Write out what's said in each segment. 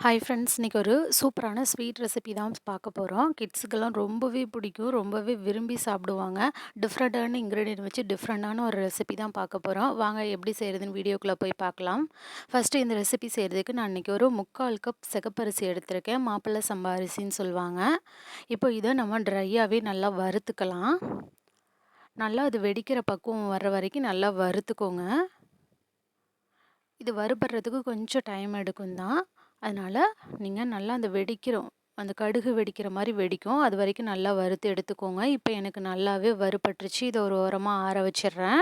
Hi friends, இன்னைக்கு ஒரு சூப்பரான ஸ்வீட் ரெசிபி தான் பார்க்க போகிறோம். கிட்ஸுக்கெல்லாம் ரொம்பவே பிடிக்கும், ரொம்பவே விரும்பி சாப்பிடுவாங்க. டிஃப்ரெண்ட்டான இன்க்ரீடியன்ட் வச்சு டிஃப்ரெண்ட்டான ஒரு ரெசிபி தான் பார்க்க போகிறோம். வாங்க எப்படி செய்கிறதுன்னு வீடியோக்குள்ளே போய் பார்க்கலாம். ஃபஸ்ட்டு இந்த ரெசிபி செய்கிறதுக்கு நான் இன்றைக்கி ஒரு 3/4 கப் சிகப்பரிசி எடுத்திருக்கேன். மாப்பிள்ளை சம்பா அரிசின்னு சொல்லுவாங்க. இப்போ இதை நம்ம ட்ரையாகவே நல்லா வறுத்துக்கலாம். நல்லா அது வெடிக்கிற பக்குவம் வர்ற வரைக்கும் நல்லா வறுத்துக்கோங்க. இது வறுபடுறதுக்கு கொஞ்சம் டைம் எடுக்கும் தான். அதனால் நீங்கள் நல்லா அந்த கடுகு வெடிக்கிற மாதிரி வெடிக்கும். அது வரைக்கும் நல்லா வறுத்து எடுத்துக்கோங்க. இப்போ எனக்கு நல்லாவே வறுபட்டுருச்சு. இதை ஒரு ஓரமாக ஆற வச்சிடுறேன்.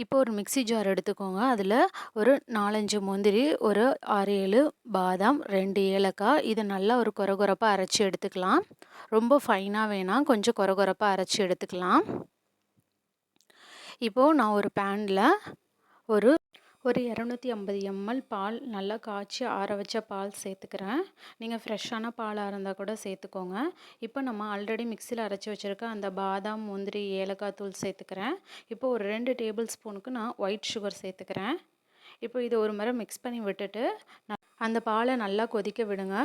இப்போ ஒரு மிக்ஸி ஜார் எடுத்துக்கோங்க. அதில் ஒரு 4, 5 முந்திரி, ஒரு 6, 7 பாதாம், 2 ஏலக்காய், இதை நல்லா ஒரு கொரகொரப்பாக அரைச்சி எடுத்துக்கலாம். ரொம்ப ஃபைனாக வேணாம், கொஞ்சம் கொரகொரப்பாக அரைச்சி எடுத்துக்கலாம். இப்போது நான் ஒரு பேனில் ஒரு 250 ml பால், நல்லா காய்ச்சி ஆற வச்ச பால் சேர்த்துக்கிறேன். நீங்கள் ஃப்ரெஷ்ஷான பாலாக இருந்தால் கூட சேர்த்துக்கோங்க. இப்போ நம்ம ஆல்ரெடி மிக்சியில் அரைச்சி வச்சுருக்க அந்த பாதாம், முந்திரி, ஏலக்காய் தூள் சேர்த்துக்கிறேன். இப்போ ஒரு 2 டேபிள் ஸ்பூனுக்கு நான் ஒயிட் சுகர் சேர்த்துக்கிறேன். இப்போ இதை ஒரு முறை மிக்ஸ் பண்ணி விட்டுட்டு அந்த பாலை நல்லா கொதிக்க விடுங்க.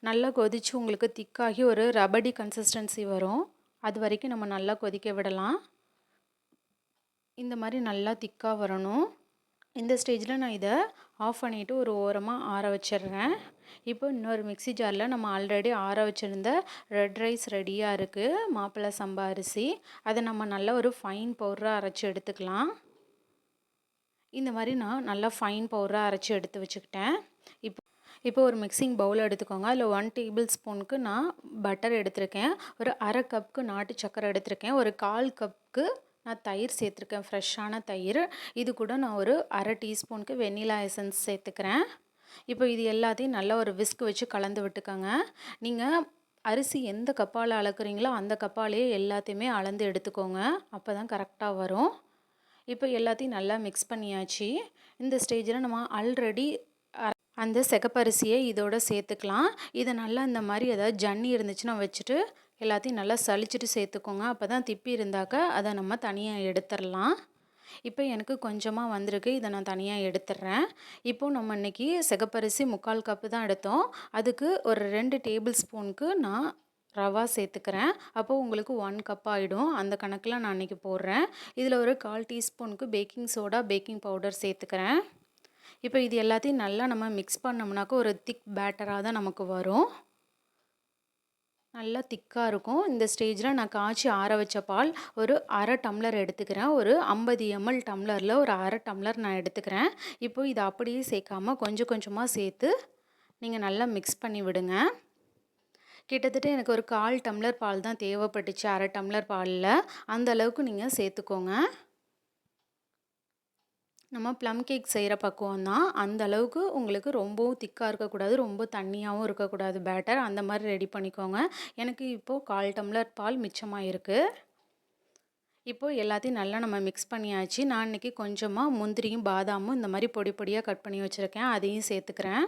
நல்லா கொதித்து உங்களுக்கு திக்காகி ஒரு ரபடி கன்சிஸ்டன்சி வரும். அது வரைக்கும் நம்ம நல்லா கொதிக்க விடலாம். இந்த மாதிரி நல்லா திக்காக வரணும். இந்த ஸ்டேஜில் நான் இதை ஆஃப் பண்ணிவிட்டு ஒரு ஓரமாக ஆற வச்சிடுறேன். இப்போ இன்னொரு மிக்ஸி ஜாரில் நம்ம ஆல்ரெடி ஆற வச்சுருந்த ரெட் ரைஸ் ரெடியாக இருக்குது, மாப்பிள்ளை சம்பா அரிசி. அதை நம்ம நல்லா ஒரு ஃபைன் பவுடராக அரைச்சி எடுத்துக்கலாம். இந்த மாதிரி நான் நல்லா ஃபைன் பவுடராக அரைச்சி எடுத்து வச்சுக்கிட்டேன். இப்போ ஒரு மிக்சிங் பவுல் எடுத்துக்கோங்க. அதில் 1 டேபிள் ஸ்பூனுக்கு நான் பட்டர் எடுத்திருக்கேன். ஒரு அரை கப்புக்கு நாட்டு சக்கரை எடுத்திருக்கேன். ஒரு 1/4 கப்புக்கு நான் தயிர் சேர்த்துருக்கேன், ஃப்ரெஷ்ஷான தயிர். இது கூட நான் ஒரு அரை டீஸ்பூனுக்கு வெண்ணிலா எசன்ஸ் சேர்த்துக்கிறேன். இப்போ இது எல்லாத்தையும் நல்லா ஒரு விஸ்க் வச்சு கலந்து விட்டுக்கோங்க. நீங்கள் அரிசி எந்த கப்பால் அளக்குறீங்களோ அந்த கப்பாலேயே எல்லாத்தையுமே அளந்து எடுத்துக்கோங்க. அப்போ தான் கரெக்டாக வரும். இப்போ எல்லாத்தையும் நல்லா மிக்ஸ் பண்ணியாச்சு. இந்த ஸ்டேஜில் நம்ம ஆல்ரெடி அந்த சிகப்பரிசியை இதோட சேர்த்துக்கலாம். இதை நல்லா இந்த மாதிரி ஏதாவது ஜன்னி இருந்துச்சுன்னா வச்சுட்டு எல்லாத்தையும் நல்லா சலிச்சுட்டு சேர்த்துக்கோங்க. அப்போ தான் திப்பி இருந்தாக்க அதை நம்ம தனியாக எடுத்துடலாம். இப்போ எனக்கு கொஞ்சமாக வந்திருக்கு, இதை நான் தனியாக எடுத்துடுறேன். இப்போது நம்ம இன்றைக்கி சிகப்பரிசி 3/4 கப்பு தான் எடுத்தோம். அதுக்கு ஒரு 2 டேபிள் ஸ்பூனுக்கு நான் ரவா சேர்த்துக்கிறேன். அப்போது உங்களுக்கு 1 கப் ஆகிடும். அந்த கணக்கில் நான் இன்றைக்கி போடுறேன். இதில் ஒரு 1/4 டீஸ்பூனுக்கு பேக்கிங் சோடா, பேக்கிங் பவுடர் சேர்த்துக்கிறேன். இப்போ இது எல்லாத்தையும் நல்லா நம்ம மிக்ஸ் பண்ணோம்னாக்கா ஒரு திக் பேட்டராக தான் நமக்கு வரும். நல்லா திக்காக இருக்கும். இந்த ஸ்டேஜில் நான் காய்ச்சி ஆற வச்ச பால் ஒரு அரை டம்ளர் எடுத்துக்கிறேன். ஒரு 50 ml டம்ளரில் ஒரு அரை டம்ளர் நான் எடுத்துக்கிறேன். இப்போ இதை அப்படியே சேர்க்காமல் கொஞ்சம் கொஞ்சமாக சேர்த்து நீங்கள் நல்லா மிக்ஸ் பண்ணி விடுங்க. கிட்டத்தட்ட எனக்கு ஒரு 1/4 டம்ளர் பால் தான் தேவைப்பட்டுச்சு, அரை டம்ளர் பாலில். அந்த அளவுக்கு நீங்கள் சேர்த்துக்கோங்க. நம்ம ப்ளம் கேக் செய்கிற பக்குவம் தான். அந்த அளவுக்கு உங்களுக்கு ரொம்பவும் திக்காக இருக்கக்கூடாது, ரொம்ப தண்ணியாகவும் இருக்கக்கூடாது பேட்டர். அந்த மாதிரி ரெடி பண்ணிக்கோங்க. எனக்கு இப்போது 1/4 டம்ளர் பால் மிச்சமாக இருக்குது. இப்போது எல்லாத்தையும் நல்லா நம்ம மிக்ஸ் பண்ணியாச்சு. நான் இன்றைக்கி கொஞ்சமாக முந்திரியும் பாதாமும் இந்த மாதிரி பொடி பொடியாக கட் பண்ணி வச்சுருக்கேன், அதையும் சேர்த்துக்கிறேன்.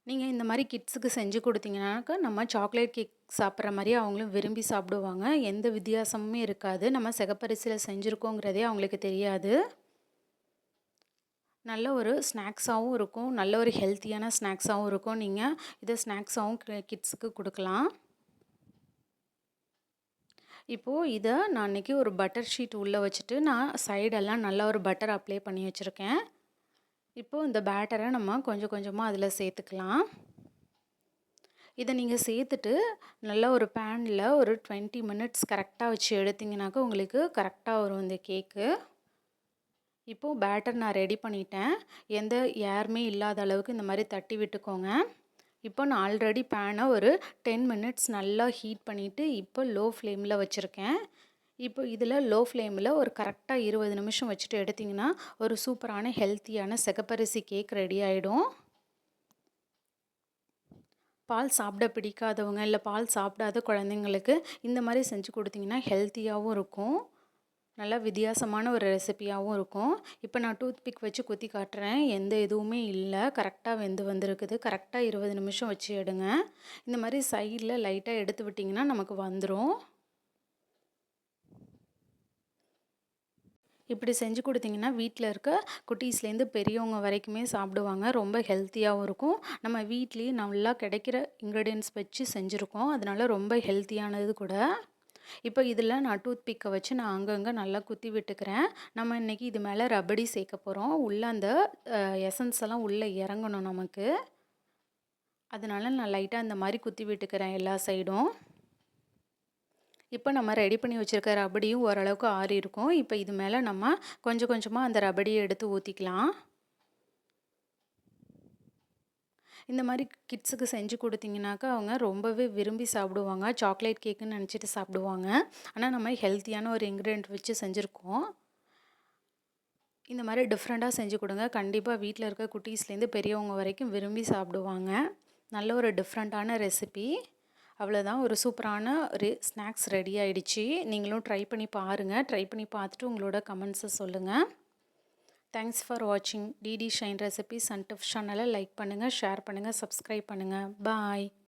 நீங்கள் இந்த மாதிரி கிட்ஸுக்கு செஞ்சு கொடுத்தீங்கன்னாக்கா நம்ம சாக்லேட் கேக் சாப்பிட்ற மாதிரி அவங்களும் விரும்பி சாப்பிடுவாங்க. எந்த வித்தியாசமுமே இருக்காது. நம்ம சிகப்பரிசியில் செஞ்சுருக்கோங்கிறதே அவங்களுக்கு தெரியாது. நல்ல ஒரு ஸ்நாக்ஸாகவும் இருக்கும், நல்ல ஒரு ஹெல்த்தியான ஸ்நாக்ஸாகவும் இருக்கும். நீங்கள் இதை ஸ்நாக்ஸாகவும் கிட்ஸுக்கு கொடுக்கலாம். இப்போது இதை நான் இன்றைக்கி ஒரு பட்டர் ஷீட் உள்ளே வச்சுட்டு நான் சைடெல்லாம் நல்லா ஒரு பட்டர் அப்ளை பண்ணி வச்சுருக்கேன். இப்போது இந்த பேட்டரை நம்ம கொஞ்சம் கொஞ்சமாக அதில் சேர்த்துக்கலாம். இதை நீங்கள் சேர்த்துட்டு நல்லா ஒரு பேனில் ஒரு 20 மினிட்ஸ் கரெக்டாக வச்சு எடுத்திங்கனாக்கா உங்களுக்கு கரெக்டாக வரும் இந்த கேக்கு. இப்போது பேட்டர் நான் ரெடி பண்ணிட்டேன். எந்த ஏருமே இல்லாத அளவுக்கு இந்த மாதிரி தட்டி விட்டுக்கோங்க. இப்போ நான் ஆல்ரெடி பேனை ஒரு 10 மினிட்ஸ் நல்லா ஹீட் பண்ணிவிட்டு இப்போ லோ ஃப்ளேமில் வச்சுருக்கேன். இப்போ இதில் லோ ஃப்ளேமில் ஒரு கரெக்டாக 20 நிமிஷம் வச்சுட்டு எடுத்திங்கன்னா ஒரு சூப்பரான ஹெல்த்தியான சிகப்பரிசி கேக் ரெடி ஆகிடும். பால் சாப்பிட பிடிக்காதவங்க, இல்லை பால் சாப்பிடாத குழந்தைங்களுக்கு இந்த மாதிரி செஞ்சு கொடுத்திங்கன்னா ஹெல்த்தியாகவும் இருக்கும், நல்லா வித்தியாசமான ஒரு ரெசிபியாகவும் இருக்கும். இப்போ நான் டூத் பிக் வச்சு குத்தி காட்டுறேன். எந்த எதுவுமே இல்லை, கரெக்டாக வெந்து வந்திருக்குது. கரெக்டாக 20 நிமிஷம் வச்சு எடுங்க. இந்த மாதிரி சைடில் லைட்டாக எடுத்து விட்டிங்கன்னா நமக்கு வந்துடும். இப்படி செஞ்சு கொடுத்தீங்கன்னா வீட்டில் இருக்க குட்டீஸ்லேருந்து பெரியவங்க வரைக்குமே சாப்பிடுவாங்க. ரொம்ப ஹெல்த்தியாகவும் இருக்கும். நம்ம வீட்லேயே நல்லா கிடைக்கிற இன்க்ரீடியன்ட்ஸ் வச்சு செஞ்சுருக்கோம். அதனால ரொம்ப ஹெல்த்தியானது கூட. இப்போ இதில் நான் டூத் பிக்கை வச்சு நான் அங்கங்கே நல்லா குத்தி விட்டுக்கிறேன். நம்ம இன்றைக்கி இது மேலே ரபடி சேர்க்க போகிறோம். உள்ளே அந்த எசன்ஸ் எல்லாம் உள்ளே இறங்கணும் நமக்கு. அதனால நான் லைட்டாக அந்த மாதிரி குத்தி விட்டுக்கிறேன் எல்லா சைடும். இப்போ நம்ம ரெடி பண்ணி வச்சுருக்க ரபடியும் ஓரளவுக்கு ஆறி இருக்கும். இப்போ இது மேலே நம்ம கொஞ்சம் கொஞ்சமாக அந்த ரபடியை எடுத்து ஊற்றிக்கலாம். இந்த மாதிரி கிட்ஸுக்கு செஞ்சு கொடுத்தீங்கன்னாக்கா அவங்க ரொம்பவே விரும்பி சாப்பிடுவாங்க. சாக்லேட் கேக்குன்னு நினச்சிட்டு சாப்பிடுவாங்க. ஆனால் நம்ம ஹெல்த்தியான ஒரு இன்க்ரீடியன்ட் வச்சு செஞ்சுருக்கோம். இந்த மாதிரி டிஃப்ரெண்ட்டாக செஞ்சு கொடுங்க. கண்டிப்பாக வீட்டில் இருக்க குட்டீஸ்லேருந்து பெரியவங்க வரைக்கும் விரும்பி சாப்பிடுவாங்க. நல்ல ஒரு டிஃப்ரெண்ட்டான ரெசிபி. அவ்வளோதான், ஒரு சூப்பரான ஒரு ஸ்நாக்ஸ் ரெடி ஆகிடுச்சு. நீங்களும் ட்ரை பண்ணி பாருங்கள். ட்ரை பண்ணி பார்த்துட்டு உங்களோட கமெண்ட்ஸை சொல்லுங்கள். தேங்க்ஸ் ஃபார் வாட்சிங். DD Shine recipes and tips சேனலை லைக் பண்ணுங்கள், ஷேர் பண்ணுங்கள், சப்ஸ்கிரைப் பண்ணுங்கள். பாய்.